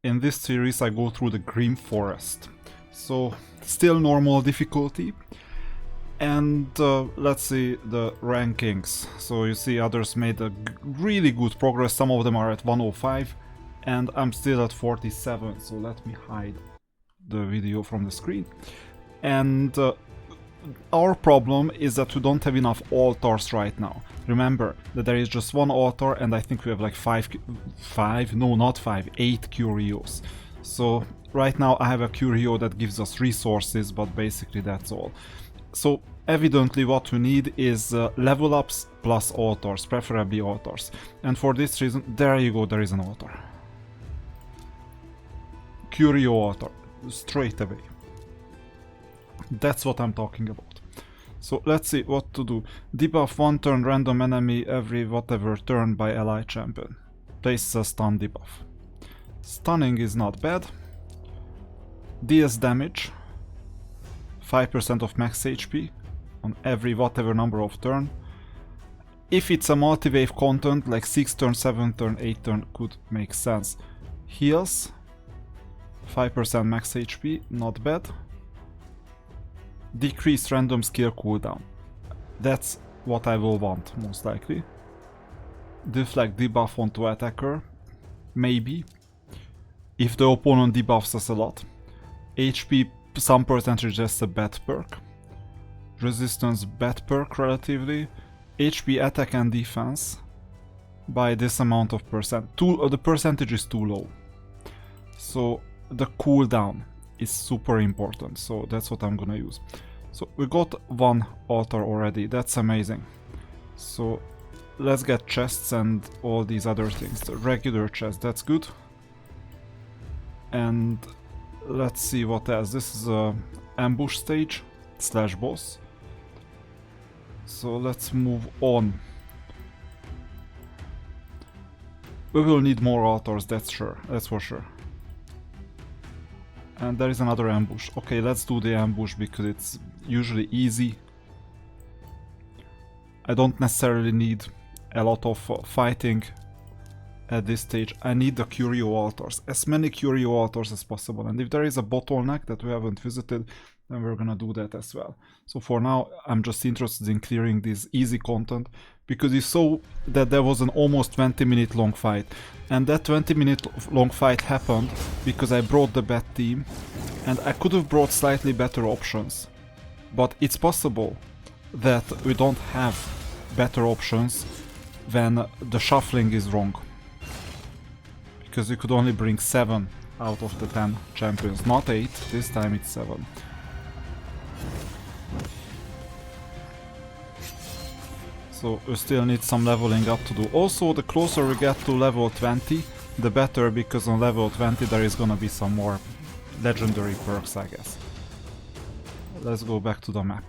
In this series I go through the Grim Forest. So still normal difficulty. And let's see the rankings. So you see others made a really good progress. Some of them are at 105 and I'm still at 47. So let me hide the video from the screen. And our problem is that we don't have enough altars right now. Remember that there is just one altar and I think we have like 8 curios. So right now I have a curio that gives us resources, but basically that's all. So evidently what we need is level ups plus altars, preferably altars. And for this reason, there you go, there is an altar. Curio altar, straight away. That's what I'm talking about. So let's see what to do. Debuff 1 turn random enemy every whatever turn by ally champion. Places a stun debuff. Stunning is not bad. Deals damage. 5% of max HP on every whatever number of turn. If it's a multi-wave content like 6 turn, 7 turn, 8 turn could make sense. Heals. 5% max HP, not bad. Decrease random skill cooldown. That's what I will want, most likely. Deflect debuff onto attacker. Maybe. If the opponent debuffs us a lot. HP some percentage, that's a bad perk. Resistance bad perk relatively. HP attack and defense by this amount of percent. The percentage is too low. So the cooldown is super important, so that's what I'm gonna use. So we got one altar already, that's amazing. So let's get chests and all these other things. The regular chest, that's good. And let's see what else. This is a ambush stage slash boss. So let's move on. We will need more altars, that's for sure. And there is another ambush. Okay, let's do the ambush because it's usually easy. I don't necessarily need a lot of fighting at this stage. I need the curio altars, as many curio altars as possible. And if there is a bottleneck that we haven't visited, then we're gonna do that as well. So for now, I'm just interested in clearing this easy content, because you saw that there was an almost 20-minute long fight. And that 20-minute long fight happened because I brought the bad team, and I could have brought slightly better options. But it's possible that we don't have better options when the shuffling is wrong. Because you could only bring 7 out of the 10 champions, not 8, this time it's 7. So we still need some leveling up to do. Also, the closer we get to level 20, the better, because on level 20 there is gonna be some more legendary perks, I guess. Let's go back to the map.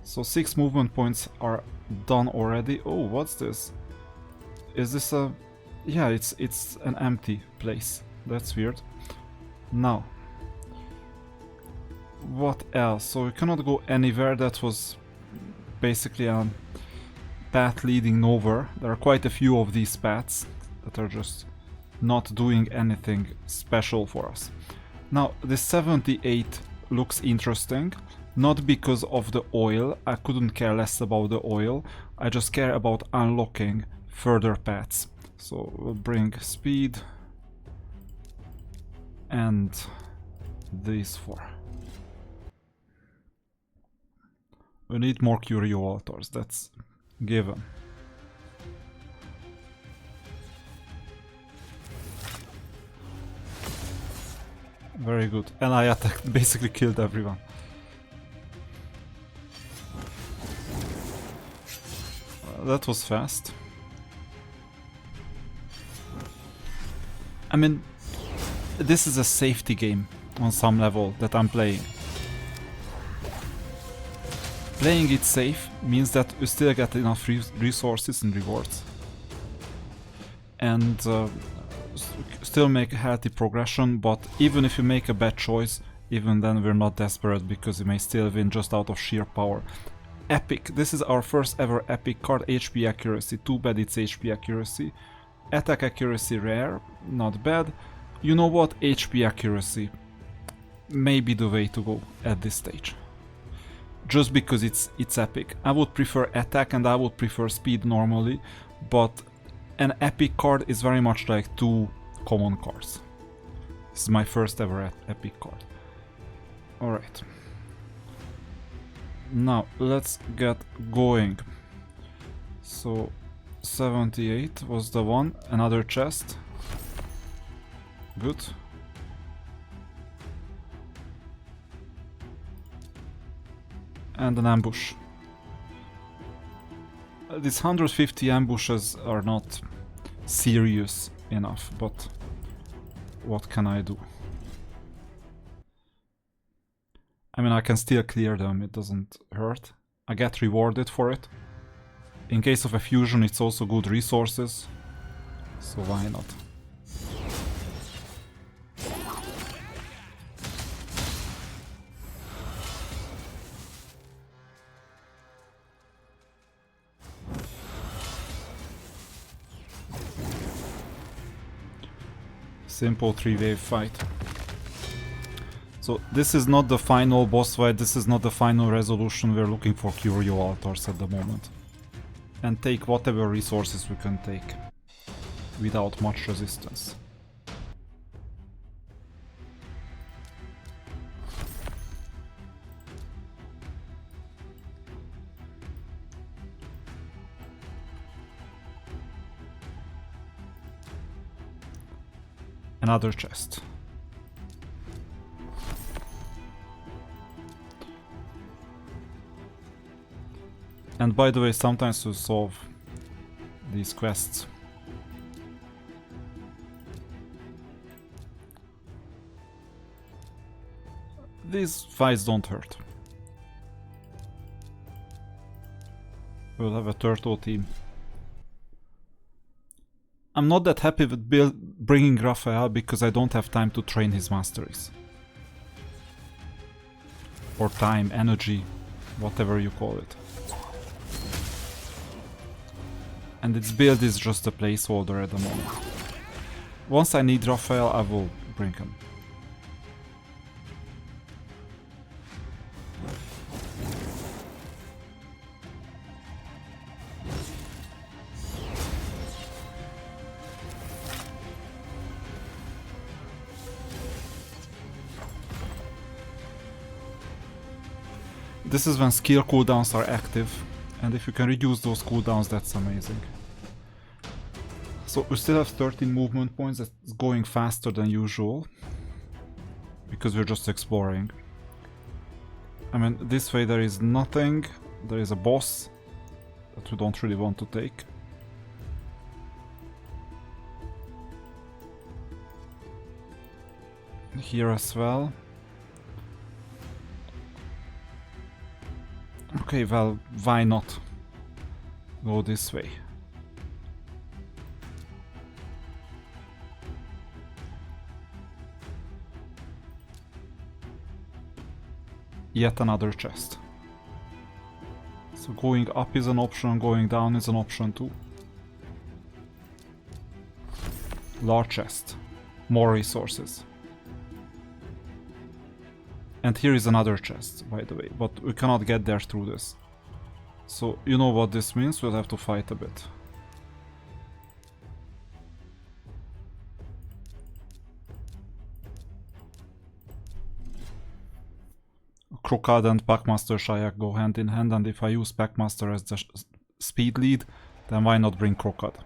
So 6 movement points are done already. Oh, what's this? Is this a... Yeah, it's an empty place. That's weird. Now, what else? So we cannot go anywhere. That was basically a path leading nowhere. There are quite a few of these paths that are just not doing anything special for us. Now, this 78 looks interesting, not because of the oil. I couldn't care less about the oil. I just care about unlocking further paths. So we'll bring speed and these 4. We need more curio altars, that's given. Very good. And I attacked, basically killed everyone. That was fast. I mean, this is a safety game on some level that I'm playing. Playing it safe means that you still get enough resources and rewards. And still make a healthy progression, but even if you make a bad choice, even then we're not desperate, because you may still win just out of sheer power. Epic. This is our first ever epic card. HP accuracy. Too bad it's HP accuracy. Attack accuracy rare. Not bad. You know what? HP accuracy may be the way to go at this stage. Just because it's epic. I would prefer attack and I would prefer speed normally, but an epic card is very much like two common cards. This is my first ever epic card. Alright. Now, let's get going. So, 78 was the one. Another chest. Good. And an ambush. These 150 ambushes are not serious enough, but what can I do? I mean, I can still clear them, it doesn't hurt. I get rewarded for it. In case of a fusion, it's also good resources, so why not? Simple 3-wave fight. So this is not the final boss fight, this is not the final resolution, we're looking for Curio Altars at the moment. And take whatever resources we can take, without much resistance. Another chest. And by the way, sometimes to solve these quests, these fights don't hurt. We'll have a turtle team. I'm not that happy with bringing Raphael because I don't have time to train his masteries. Or time, energy, whatever you call it. And its build is just a placeholder at the moment. Once I need Raphael, I will bring him. This is when skill cooldowns are active, and if you can reduce those cooldowns, that's amazing. So we still have 13 movement points, that's going faster than usual, because we're just exploring. I mean, this way there is nothing, there is a boss that we don't really want to take. Here as well. Okay, well, why not go this way? Yet another chest. So going up is an option, going down is an option too. Large chest. More resources. And here is another chest, by the way, but we cannot get there through this. So, you know what this means, we'll have to fight a bit. Krokad and Packmaster Shayak go hand in hand, and if I use Packmaster as the speed lead, then why not bring Krokad?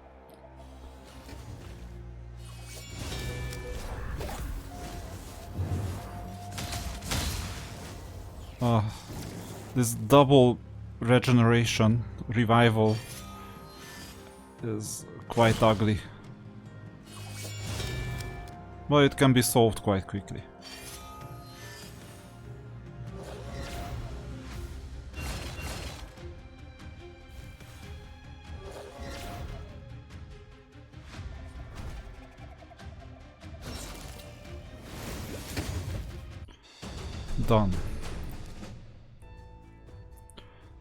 This double regeneration, revival, is quite ugly. But it can be solved quite quickly. Done.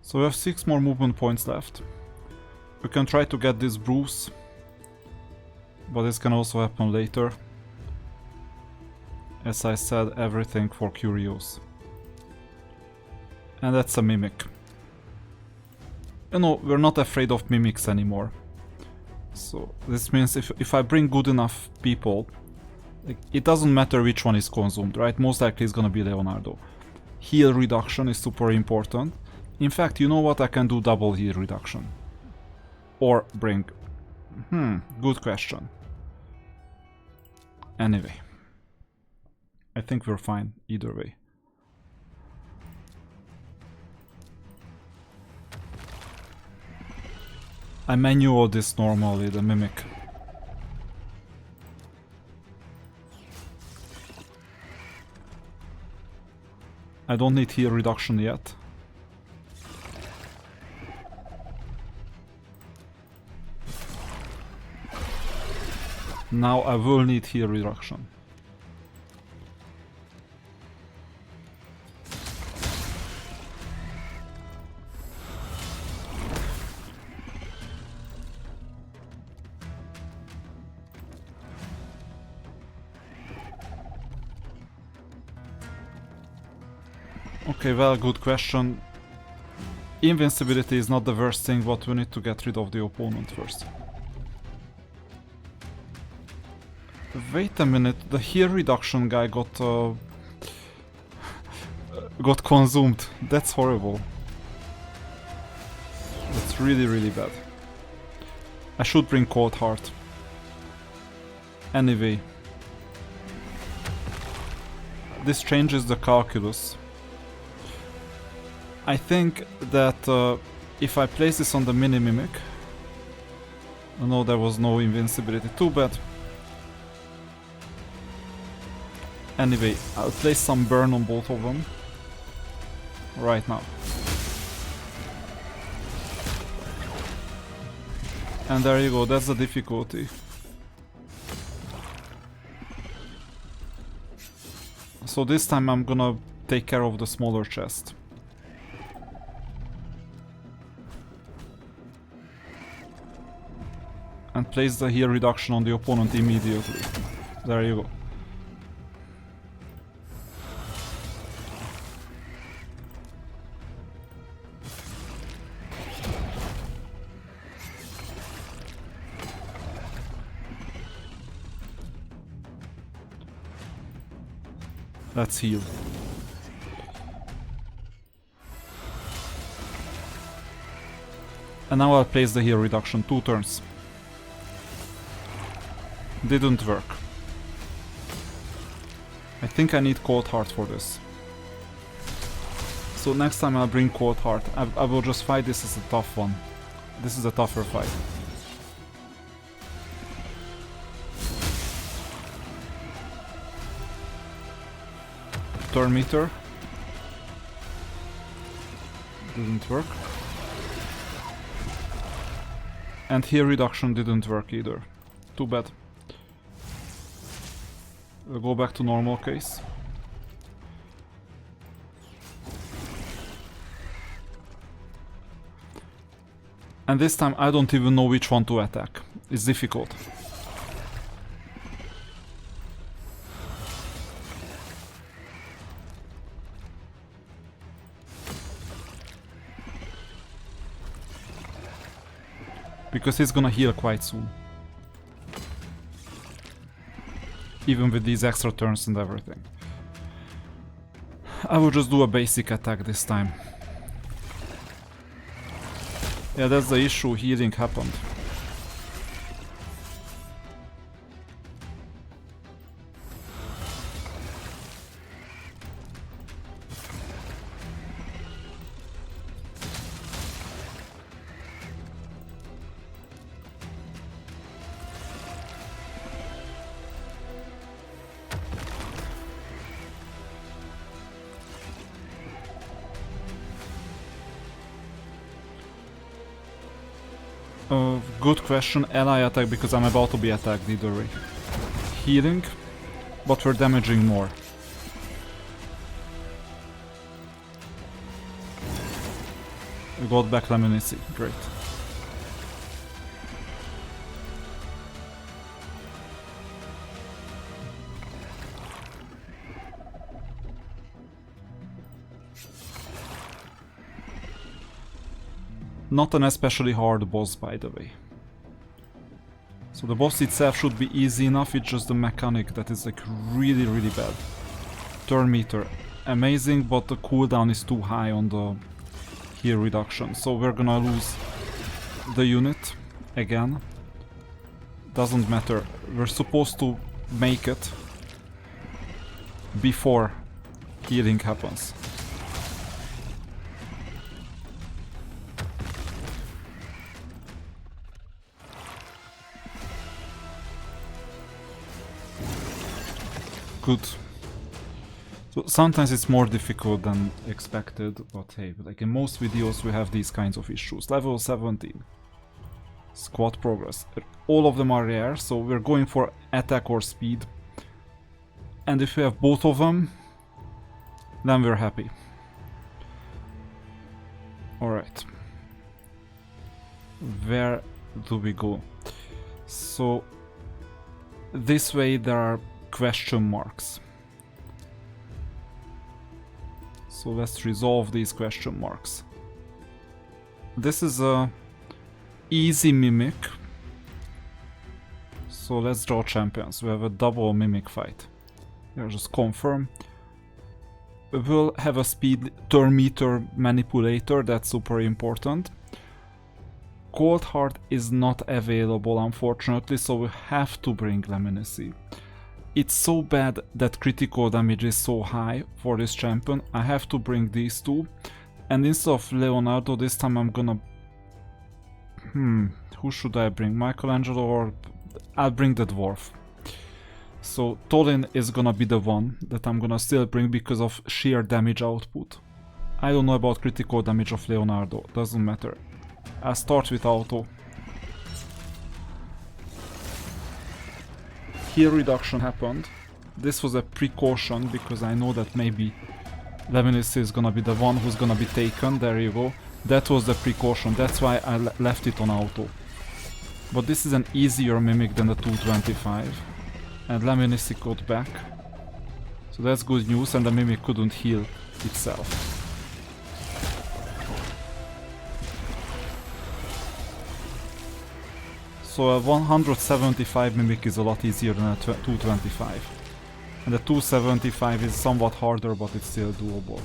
So we have 6 more movement points left. We can try to get this Bruce, but this can also happen later. As I said, everything for Curios. And that's a Mimic. You know, we're not afraid of Mimics anymore. So this means if I bring good enough people, like, it doesn't matter which one is consumed, right? Most likely it's gonna be Leonardo. Heal reduction is super important. In fact, you know what? I can do double heal reduction. Or bring... good question. Anyway. I think we're fine either way. I manual this normally, the Mimic. I don't need heal reduction yet. Now I will need heal reduction. Okay, well, good question. Invincibility is not the worst thing, but we need to get rid of the opponent first. Wait a minute, the heal reduction guy got consumed. That's horrible. That's really, really bad. I should bring Cold Heart. Anyway. This changes the calculus. I think that if I place this on the mini Mimic... No, there was no invincibility. Too bad. Anyway, I'll place some burn on both of them. Right now. And there you go, that's the difficulty. So this time I'm gonna take care of the smaller chest. And place the heal reduction on the opponent immediately. There you go. Let's heal. And now I'll place the heal reduction 2 turns. Didn't work. I think I need Cold Heart for this. So next time I'll bring Cold Heart. I will just fight this as a tough one. This is a tougher fight. Turn meter. Didn't work. And heal reduction didn't work either. Too bad. We'll go back to normal case. And this time I don't even know which one to attack. It's difficult. Because he's gonna heal quite soon. Even with these extra turns and everything. I will just do a basic attack this time. Yeah, that's the issue, healing happened. Good question, ally attack because I'm about to be attacked either way. Healing, but we're damaging more. We got back Laminici, great. Not an especially hard boss, by the way. So the boss itself should be easy enough, it's just the mechanic that is like really bad. Turn meter, amazing, but the cooldown is too high on the heal reduction. So we're gonna lose the unit again. Doesn't matter, we're supposed to make it before healing happens. Good. So sometimes it's more difficult than expected, but hey, like in most videos we have these kinds of issues. Level 17. Squad progress. All of them are rare, so we're going for attack or speed. And if we have both of them, then we're happy. Alright. Where do we go? So this way there are question marks. So let's resolve these question marks. This is a easy mimic. So let's draw champions. We have a double mimic fight. Here, just confirm. We'll have a speed turn meter manipulator, that's super important. Cold Heart is not available, unfortunately, so we have to bring Lemniscy. It's so bad that critical damage is so high for this champion. I have to bring these two. And instead of Leonardo, this time I'm gonna... who should I bring? Michelangelo or... I'll bring the dwarf. So Tolin is gonna be the one that I'm gonna still bring because of sheer damage output. I don't know about critical damage of Leonardo, doesn't matter. I'll start with auto. Heal reduction happened. This was a precaution because I know that maybe Lemniscy is gonna be the one who's gonna be taken. There you go. That was the precaution, that's why I left it on auto. But this is an easier mimic than the 225. And Lemniscy got back. So that's good news, and the mimic couldn't heal itself. So a 175 mimic is a lot easier than a 225. And the 275 is somewhat harder, but it's still doable.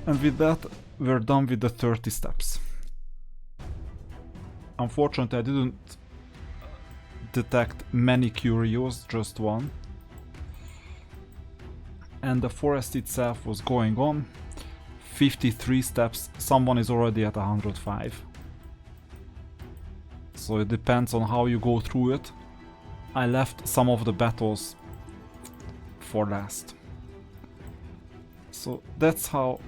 And with that, we're done with the 30 steps. Unfortunately, I didn't detect many curios, just one. And the forest itself was going on. 53 steps, someone is already at 105. So it depends on how you go through it. I left some of the battles for last. So that's how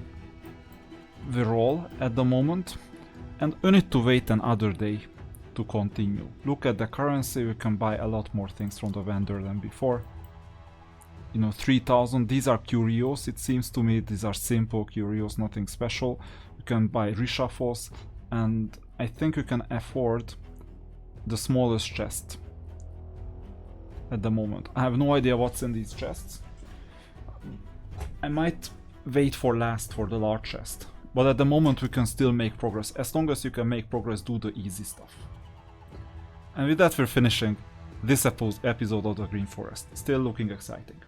we roll at the moment. And we need to wait another day to continue. Look at the currency, we can buy a lot more things from the vendor than before. You know, 3000, these are curios, it seems to me these are simple curios, nothing special. You can buy reshuffles, and I think you can afford the smallest chest at the moment. I have no idea what's in these chests. I might wait for last for the large chest, but at the moment we can still make progress. As long as you can make progress, do the easy stuff. And with that, we're finishing this episode of the Green Forest. Still looking exciting.